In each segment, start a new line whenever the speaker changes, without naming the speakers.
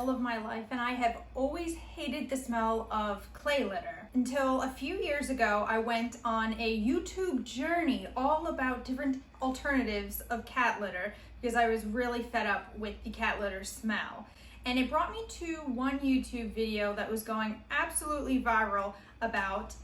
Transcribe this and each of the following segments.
all of my life, and I have always hated the smell of clay litter. Until a few years ago, I went on a YouTube journey all about different alternatives of cat litter because I was really fed up with the cat litter smell. And it brought me to one YouTube video that was going absolutely viral about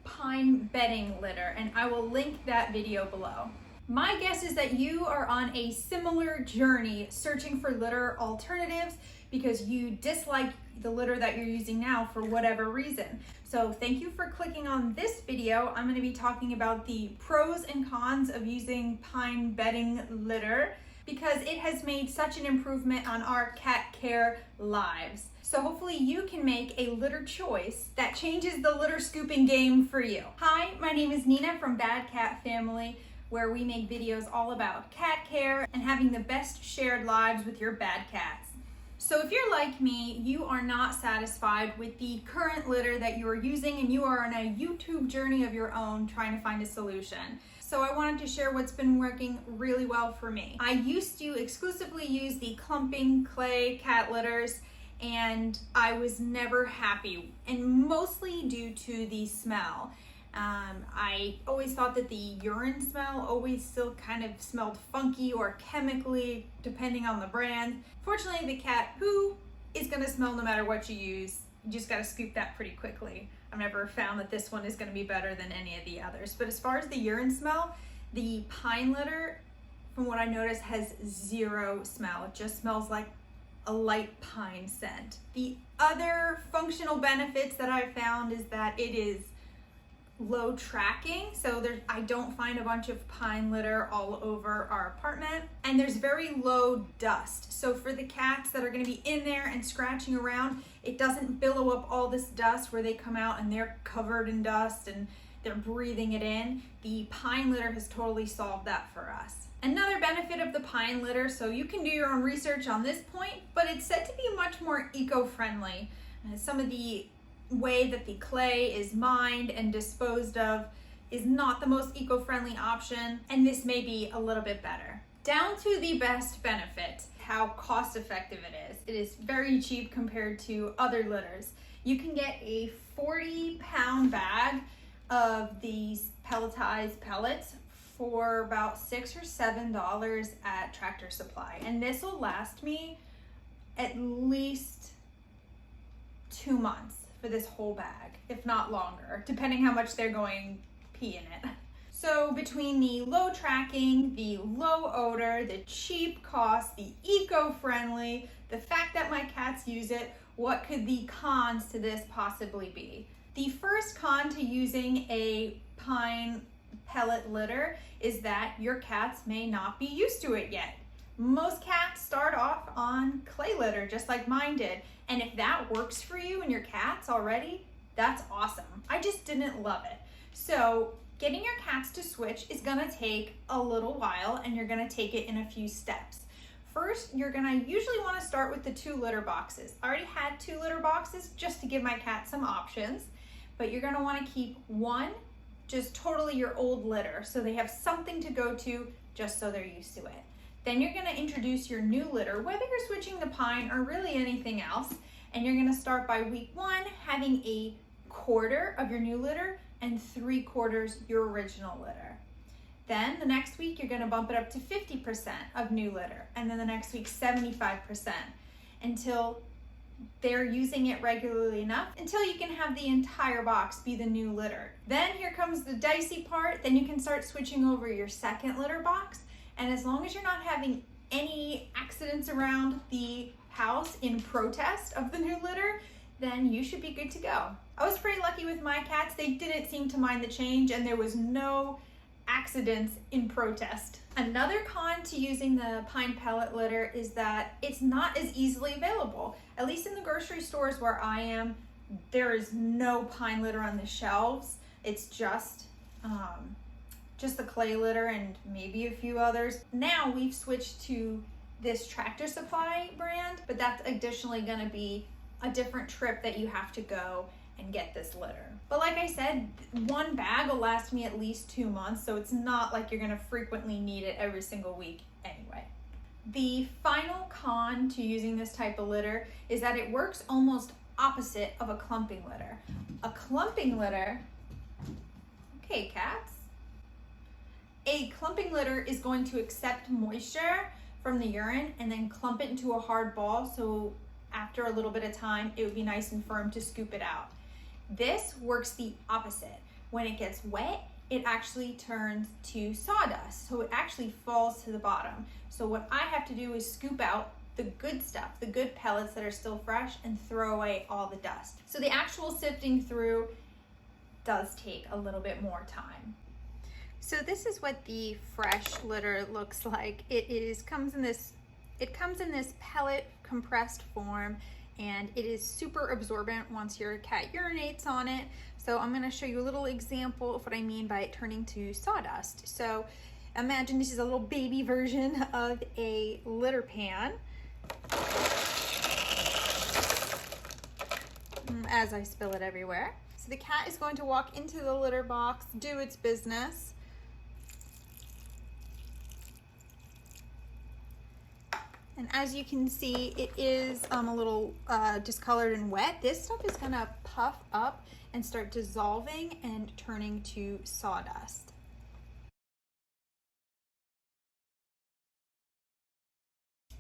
pine bedding litter, and I will link that video below. My guess is that you are on a similar journey searching for litter alternatives because you dislike the litter that you're using now for whatever reason. So thank you for clicking on this video. I'm going to be talking about the pros and cons of using pine bedding litter because it has made such an improvement on our cat care lives. So hopefully you can make a litter choice that changes the litter scooping game for you. Hi, my name is Nina from Bad Cat Family, where we make videos all about cat care and having the best shared lives with your bad cats. So if you're like me, you are not satisfied with the current litter that you are using and you are on a YouTube journey of your own trying to find a solution. So I wanted to share what's been working really well for me. I used to exclusively use the clumping clay cat litters and I was never happy, and mostly due to the smell. I always thought that the urine smell always still kind of smelled funky or chemically, depending on the brand. Fortunately, the cat poo is gonna smell no matter what you use. You just gotta scoop that pretty quickly. I've never found that this one is gonna be better than any of the others. But as far as the urine smell, the pine litter, from what I noticed, has zero smell. It just smells like a light pine scent. The other functional benefits that I found is that it is low tracking, so I don't find a bunch of pine litter all over our apartment, and there's very low dust. So for the cats that are going to be in there and scratching around, it doesn't billow up all this dust where they come out and they're covered in dust and they're breathing it in. The pine litter has totally solved that for us. Another benefit of the pine litter, so you can do your own research on this point, but it's said to be much more eco-friendly. Some of the way that the clay is mined and disposed of is not the most eco-friendly option, and this may be a little bit better. Down to the best benefit, how cost-effective it is. It is very cheap compared to other litters. You can get a 40-pound bag of these pelletized pellets for about $6 or $7 at Tractor Supply, and this will last me at least 2 months for this whole bag, if not longer, depending how much they're going pee in it. So between the low tracking, the low odor, the cheap cost, the eco-friendly, the fact that my cats use it, what could the cons to this possibly be? The first con to using a pine pellet litter is that your cats may not be used to it yet. Most cats start off on clay litter, just like mine did. And if that works for you and your cats already, that's awesome. I just didn't love it. So getting your cats to switch is gonna take a little while, and you're gonna take it in a few steps. First, you're gonna usually wanna start with the 2 litter boxes. I already had 2 litter boxes just to give my cat some options, but you're gonna wanna keep one just totally your old litter, so they have something to go to just so they're used to it. Then you're gonna introduce your new litter, whether you're switching to pine or really anything else, and you're gonna start by week 1 having a quarter of your new litter and 3/4 your original litter. Then the next week you're gonna bump it up to 50% of new litter, and then the next week 75%, until they're using it regularly enough until you can have the entire box be the new litter. Then here comes the dicey part. Then you can start switching over your second litter box, and as long as you're not having any accidents around the house in protest of the new litter, then you should be good to go. I was pretty lucky with my cats. They didn't seem to mind the change, and there was no accidents in protest. Another con to using the pine pellet litter is that it's not as easily available. At least in the grocery stores where I am, there is no pine litter on the shelves. It's just the clay litter and maybe a few others. Now we've switched to this Tractor Supply brand, but that's additionally gonna be a different trip that you have to go and get this litter. But like I said, one bag will last me at least 2 months, so it's not like you're gonna frequently need it every single week anyway. The final con to using this type of litter is that it works almost opposite of a clumping litter. A clumping litter, okay cats, a clumping litter is going to accept moisture from the urine and then clump it into a hard ball, so after a little bit of time it would be nice and firm to scoop it out. This works the opposite. When it gets wet, it actually turns to sawdust, so it actually falls to the bottom. So what I have to do is scoop out the good stuff, the good pellets that are still fresh, and throw away all the dust. So the actual sifting through does take a little bit more time. So this is what the fresh litter looks like. It comes in this pellet compressed form, and it is super absorbent once your cat urinates on it. So I'm gonna show you a little example of what I mean by it turning to sawdust. So imagine this is a little baby version of a litter pan. As I spill it everywhere. So the cat is going to walk into the litter box, do its business. And as you can see, it is a little discolored and wet. This stuff is gonna puff up and start dissolving and turning to sawdust.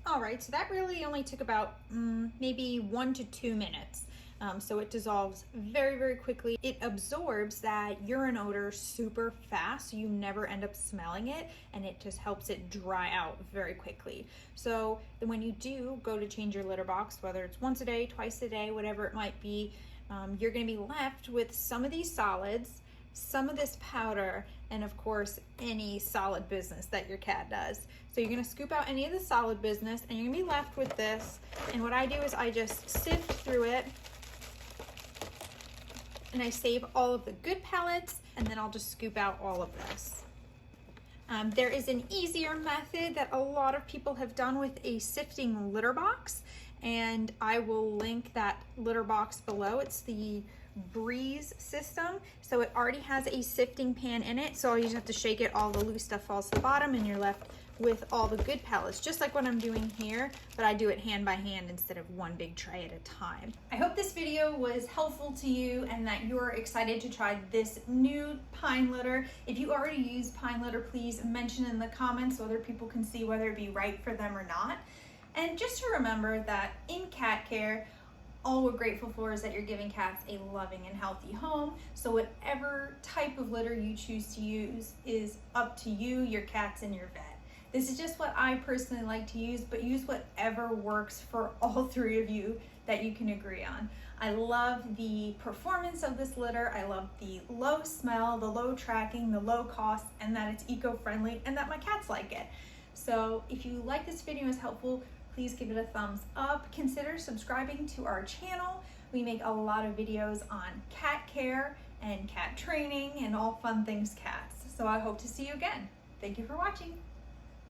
All right, so that really only took about maybe 1 to 2 minutes. So it dissolves very, very quickly. It absorbs that urine odor super fast, so you never end up smelling it, and it just helps it dry out very quickly. So when you do go to change your litter box, whether it's once a day, twice a day, whatever it might be, you're gonna be left with some of these solids, some of this powder, and of course, any solid business that your cat does. So you're gonna scoop out any of the solid business, and you're gonna be left with this. And what I do is I just sift through it, and I save all of the good pellets, and then I'll just scoop out all of this. There is an easier method that a lot of people have done with a sifting litter box, and I will link that litter box below. It's the Breeze system. So it already has a sifting pan in it, so you just have to shake it, all the loose stuff falls to the bottom, and you're left with all the good pellets, just like what I'm doing here, but I do it hand by hand instead of one big tray at a time. I hope this video was helpful to you and that you're excited to try this new pine litter. If you already use pine litter, please mention in the comments so other people can see whether it be right for them or not. And just to remember that in cat care, all we're grateful for is that you're giving cats a loving and healthy home. So whatever type of litter you choose to use is up to you, your cats, and your vet. This is just what I personally like to use, but use whatever works for all three of you that you can agree on. I love the performance of this litter. I love the low smell, the low tracking, the low cost, and that it's eco-friendly and that my cats like it. So if you like this video is helpful, please give it a thumbs up. Consider subscribing to our channel. We make a lot of videos on cat care and cat training and all fun things cats. So I hope to see you again. Thank you for watching.